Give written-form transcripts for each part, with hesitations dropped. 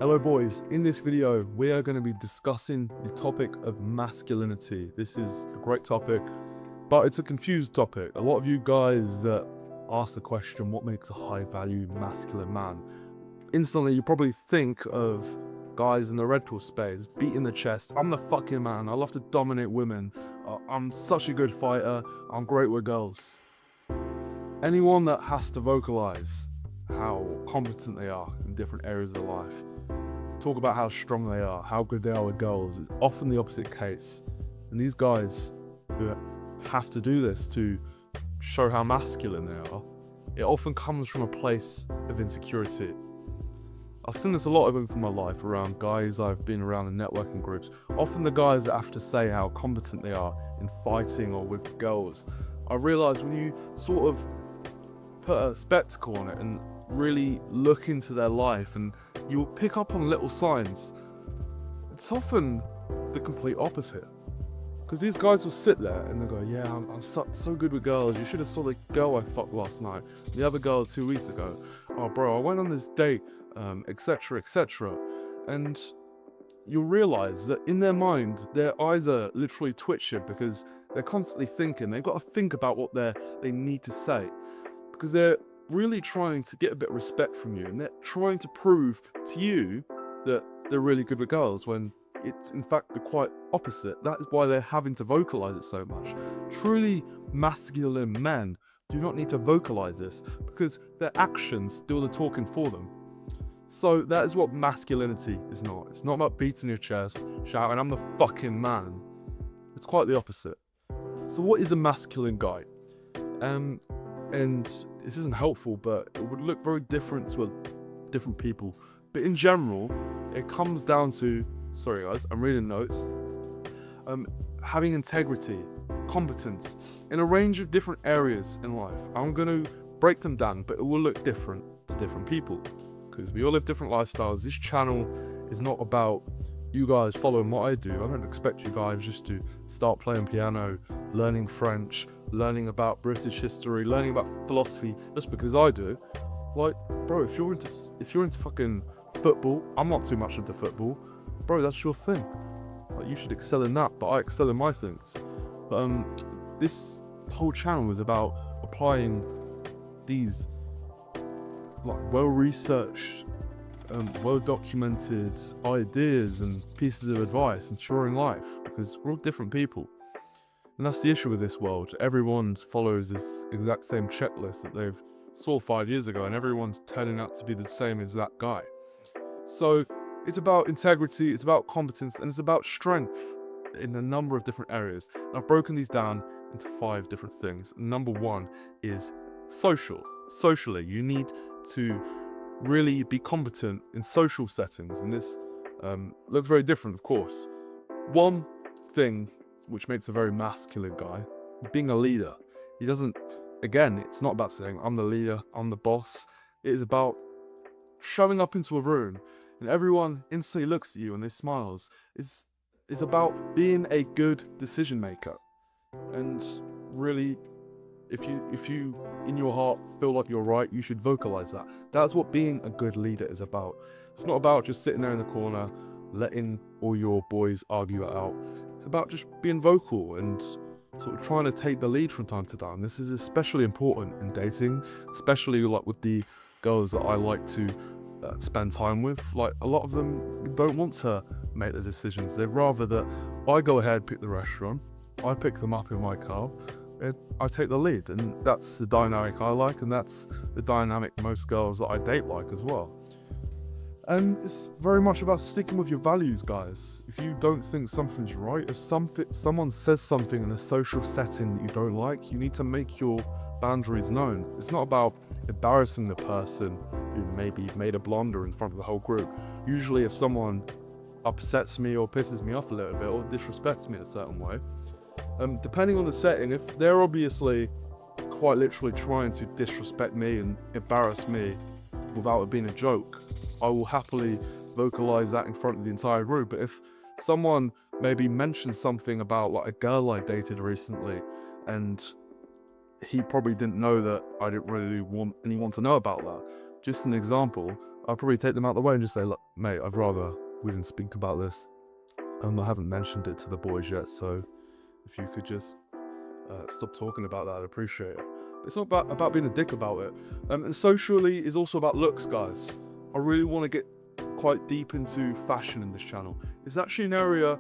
Hello boys, in this video we are going to be discussing the topic of masculinity. This is a great topic, but it's a confused topic. A lot of you guys that ask the question, what makes a high value masculine man? Instantly you probably think of guys in the red pill space, beating the chest. I'm the fucking man, I love to dominate women, I'm such a good fighter, I'm great with girls. Anyone that has to vocalize how competent they are in different areas of life, talk about how strong they are, how good they are with girls, it's often the opposite case. And these guys who have to do this to show how masculine they are, it often comes from a place of insecurity. I've seen this a lot of in my life around guys I've been around in networking groups. Often the guys that have to say how competent they are in fighting or with girls. I realised when you sort of put a spectacle on it and really look into their life, and you'll pick up on little signs, it's often the complete opposite. Because these guys will sit there and they'll go, yeah, I'm so good with girls, you should have saw the girl I fucked last night, the other girl 2 weeks ago, oh bro, I went on this date, etc, etc. And you'll realise that in their mind, their eyes are literally twitching because they're constantly thinking, they've got to think about what they need to say. Because they're really trying to get a bit of respect from you, and they're trying to prove to you that they're really good with girls, when it's in fact the quite opposite. That is why they're having to vocalize it so much. Truly masculine men do not need to vocalize this, because their actions do the talking for them. So that is what masculinity is not. It's not about beating your chest, shouting, I'm the fucking man. It's quite the opposite. So what is a masculine guy? And this isn't helpful, but it would look very different to different people. But in general, it comes down to, sorry guys, I'm reading notes, having integrity, competence, in a range of different areas in life. I'm going to break them down, but it will look different to different people, because we all live different lifestyles. This channel is not about you guys following what I do. I don't expect you guys just to start playing piano, learning French, learning about British history, learning about philosophy just because I do. Like, bro, if you're into fucking football, I'm not too much into football, bro, that's your thing. Like, you should excel in that, but I excel in my things. But this whole channel is about applying these like well-researched, well-documented ideas and pieces of advice ensuring life, because we're all different people. And that's the issue with this world. Everyone follows this exact same checklist that they've saw 5 years ago, and everyone's turning out to be the same as that guy. So it's about integrity, it's about competence, and it's about strength in a number of different areas. And I've broken these down into 5 different things. Number 1 is socially. You need to really be competent in social settings, and this looks very different, of course. One thing which makes a very masculine guy, being a leader. He doesn't, again, it's not about saying I'm the leader, I'm the boss. It is about showing up into a room and everyone instantly looks at you and they smiles. It's about being a good decision maker. And really, if you in your heart feel like you're right, you should vocalize that. That's what being a good leader is about. It's not about just sitting there in the corner letting all your boys argue it out. It's about just being vocal and sort of trying to take the lead from time to time. This is especially important in dating, especially like with the girls that I like to spend time with. Like, a lot of them don't want to make the decisions. They'd rather that I go ahead, pick the restaurant, I pick them up in my car, and I take the lead. And that's the dynamic I like, and that's the dynamic most girls that I date like as well. And it's very much about sticking with your values, guys. If you don't think something's right, if someone says something in a social setting that you don't like, you need to make your boundaries known. It's not about embarrassing the person who maybe made a blunder in front of the whole group. Usually if someone upsets me or pisses me off a little bit or disrespects me a certain way, depending on the setting, if they're obviously quite literally trying to disrespect me and embarrass me without it being a joke, I will happily vocalize that in front of the entire group. But if someone maybe mentions something about like a girl I dated recently, and he probably didn't know that I didn't really want anyone to know about that, just an example, I'll probably take them out of the way and just say, look, mate, I'd rather we didn't speak about this. I haven't mentioned it to the boys yet, so if you could just stop talking about that, I'd appreciate it. It's not about being a dick about it. And socially is also about looks, guys. I really want to get quite deep into fashion in this channel. It's actually an area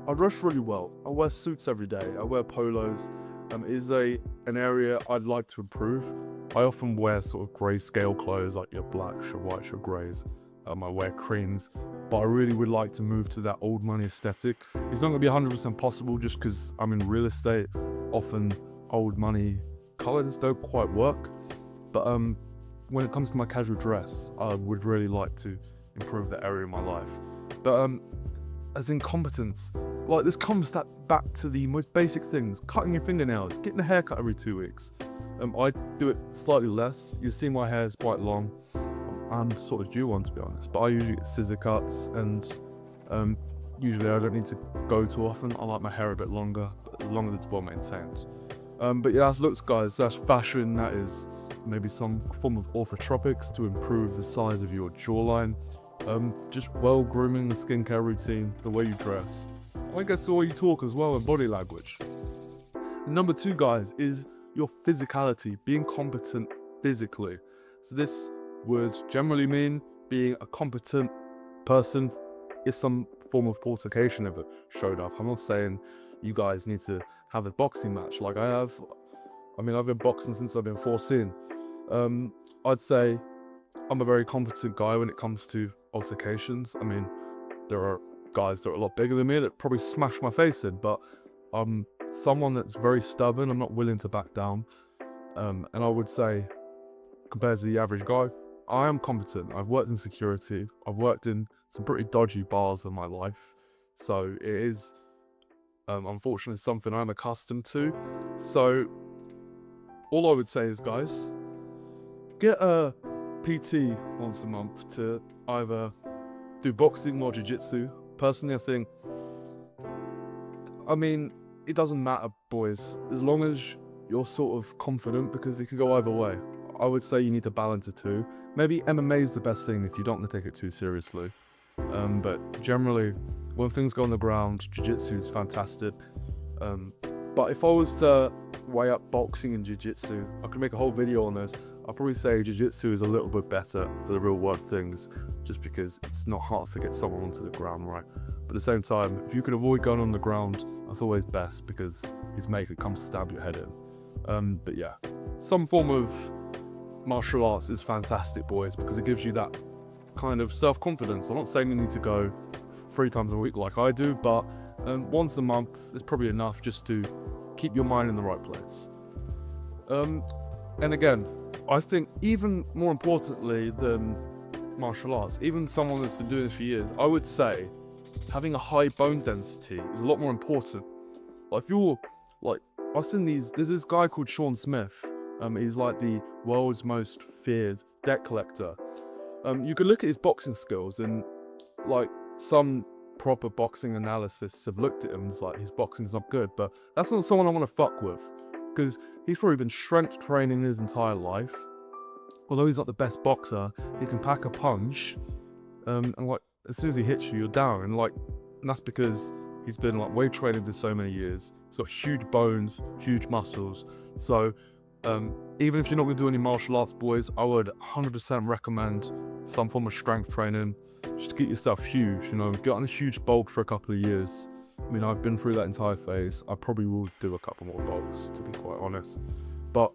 I dress really well. I wear suits every day. I wear polos. It is an area I'd like to improve. I often wear sort of grayscale clothes, like your blacks, your whites, your greys. I wear creams, but I really would like to move to that old money aesthetic. It's not going to be 100% possible just because I'm in real estate. Often old money colors don't quite work. But when it comes to my casual dress, I would really like to improve that area of my life. But as in competence, like this comes back to the most basic things: cutting your fingernails, getting a haircut every 2 weeks. I do it slightly less. You see my hair is quite long. I'm sort of due one, to be honest, but I usually get scissor cuts, and usually I don't need to go too often. I like my hair a bit longer, but as long as it's well maintained. But yeah, that's looks, guys. That's fashion. That is maybe some form of orthotropics to improve the size of your jawline. Just well grooming, the skincare routine, the way you dress. I guess the way you talk as well, and body language. And number 2, guys, is your physicality, being competent physically. So this would generally mean being a competent person if some form of altercation ever showed up. I'm not saying you guys need to have a boxing match like I have. I mean, I've been boxing since I've been 14. I'd say I'm a very competent guy when it comes to altercations. I mean, there are guys that are a lot bigger than me that probably smash my face in, but I'm someone that's very stubborn. I'm not willing to back down. And I would say, compared to the average guy, I am competent. I've worked in security. I've worked in some pretty dodgy bars in my life. So it is, unfortunately, something I'm accustomed to. So all I would say is, guys, get a PT once a month to either do boxing or jiu-jitsu. Personally, I mean, it doesn't matter, boys, as long as you're sort of confident, because it could go either way. I would say you need to balance the two. Maybe MMA is the best thing if you don't want to take it too seriously. But generally, when things go on the ground, jiu-jitsu is fantastic. But if I was to weigh up boxing and jiu-jitsu, I could make a whole video on this. I'd probably say jiu-jitsu is a little bit better for the real world things, just because it's not hard to get someone onto the ground, right? But at the same time, if you can avoid going on the ground, that's always best, because his mate could come stab your head in. But yeah, some form of martial arts is fantastic, boys, because it gives you that kind of self-confidence. I'm not saying you need to go 3 times a week like I do, but once a month is probably enough just to keep your mind in the right place. And again, I think even more importantly than martial arts, even someone that's been doing it for years, I would say having a high bone density is a lot more important. Like if you're like, I've seen there's this guy called Sean Smith. He's like the world's most feared debt collector. You could look at his boxing skills, and like some proper boxing analysts have looked at him and it's like his boxing's not good, but that's not someone I want to fuck with, because he's probably been strength training his entire life. Although he's not the best boxer, he can pack a punch, and like as soon as he hits you, you're down, and that's because he's been like weight training for so many years. He's got huge bones, huge muscles. So even if you're not going to do any martial arts, boys, I would 100% recommend some form of strength training, just to get yourself huge, get on a huge bulk for a couple of years. I mean, I've been through that entire phase. I probably will do a couple more bulks, to be quite honest. But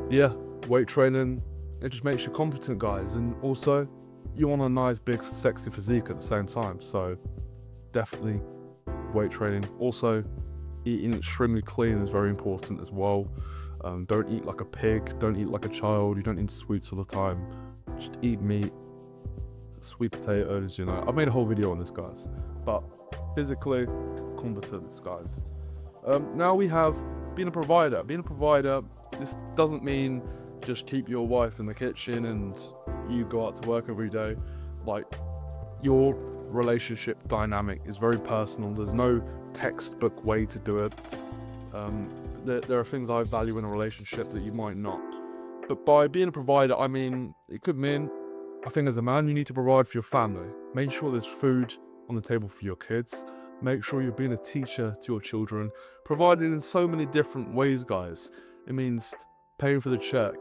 yeah, weight training, it just makes you competent, guys. And also, you want a nice, big, sexy physique at the same time. So definitely weight training. Also, eating extremely clean is very important as well. Don't eat like a pig. Don't eat like a child. You don't eat sweets all the time. Just eat meat, sweet potatoes, I've made a whole video on this, guys. But physically, competence, guys. Now we have being a provider. Being a provider, this doesn't mean just keep your wife in the kitchen and you go out to work every day. Like, your relationship dynamic is very personal. There's no textbook way to do it. There are things I value in a relationship that you might not. But by being a provider, I mean, it could mean I think as a man, you need to provide for your family. Make sure there's food on the table for your kids. Make sure you're being a teacher to your children. Providing in so many different ways, guys. It means paying for the check.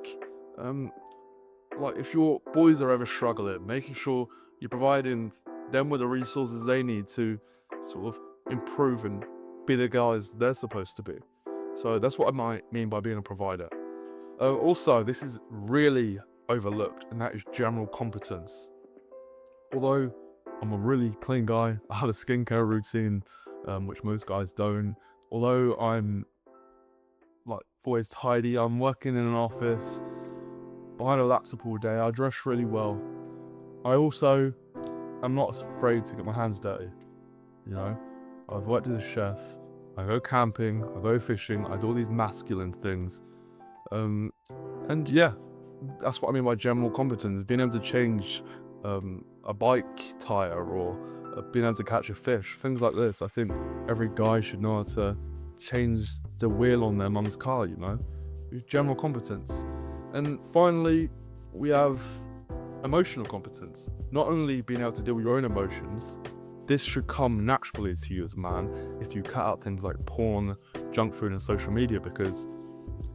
Like if your boys are ever struggling, making sure you're providing them with the resources they need to sort of improve and be the guys they're supposed to be. So that's what I might mean by being a provider. Also, this is really overlooked, and that is general competence. Although I'm a really clean guy, I have a skincare routine, which most guys don't. Although I'm like always tidy, I'm working in an office, behind a laptop all day, I dress really well. I also am not afraid to get my hands dirty, you know? I've worked as a chef, I go camping, I go fishing, I do all these masculine things. And yeah, that's what I mean by general competence. Being able to change a bike tire or being able to catch a fish, things like this. I think every guy should know how to change the wheel on their mum's car, you know? General competence. And finally, we have emotional competence. Not only being able to deal with your own emotions, this should come naturally to you as a man if you cut out things like porn, junk food and social media, because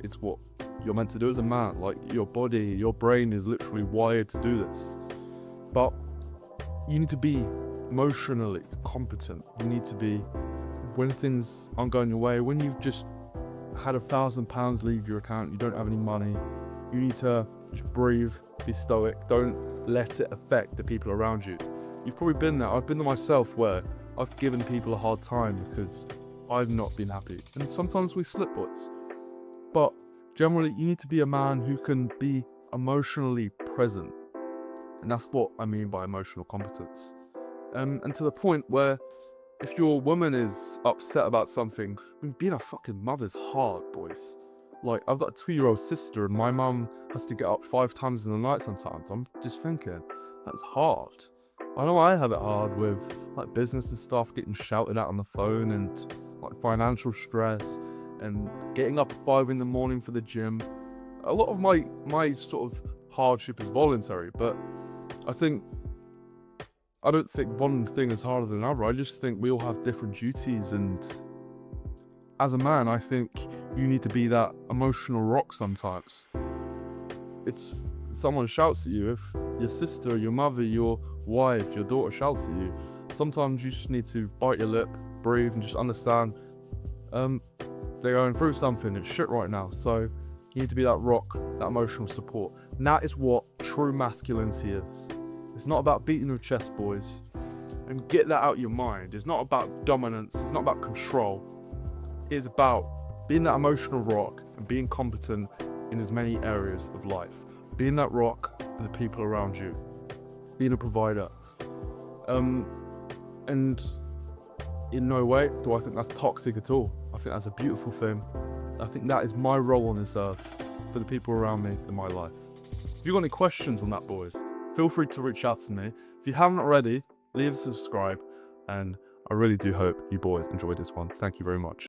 it's what you're meant to do as a man. Like your body, your brain is literally wired to do this. But you need to be emotionally competent. You need to be, when things aren't going your way, when you've just had £1,000 leave your account, you don't have any money, you need to just breathe, be stoic, don't let it affect the people around you. You've probably been there. I've been there myself, where I've given people a hard time because I've not been happy. And sometimes we slip, boys. But generally, you need to be a man who can be emotionally present. And that's what I mean by emotional competence. And to the point where if your woman is upset about something, I mean, being a fucking mother's hard, boys. Like, I've got a 2-year-old sister and my mum has to get up 5 times in the night sometimes. I'm just thinking, that's hard. I know I have it hard with like business and stuff, getting shouted at on the phone, and like financial stress, and getting up at 5 in the morning for the gym. A lot of my sort of hardship is voluntary, but I don't think one thing is harder than another. I just think we all have different duties, and as a man, I think you need to be that emotional rock sometimes. It's someone shouts at you, if your sister, your mother, your wife, your daughter shouts at you, sometimes you just need to bite your lip, breathe, and just understand they're going through something, it's shit right now. So you need to be that rock, that emotional support. And that is what true masculinity is. It's not about beating your chest, boys. And get that out of your mind. It's not about dominance, it's not about control. It's about being that emotional rock and being competent in as many areas of life. Being that rock for the people around you. Being a provider. And in no way do I think that's toxic at all. I think that's a beautiful thing. I think that is my role on this earth for the people around me in my life. If you've got any questions on that, boys, feel free to reach out to me. If you haven't already, leave a subscribe, and I really do hope you boys enjoyed this one. Thank you very much.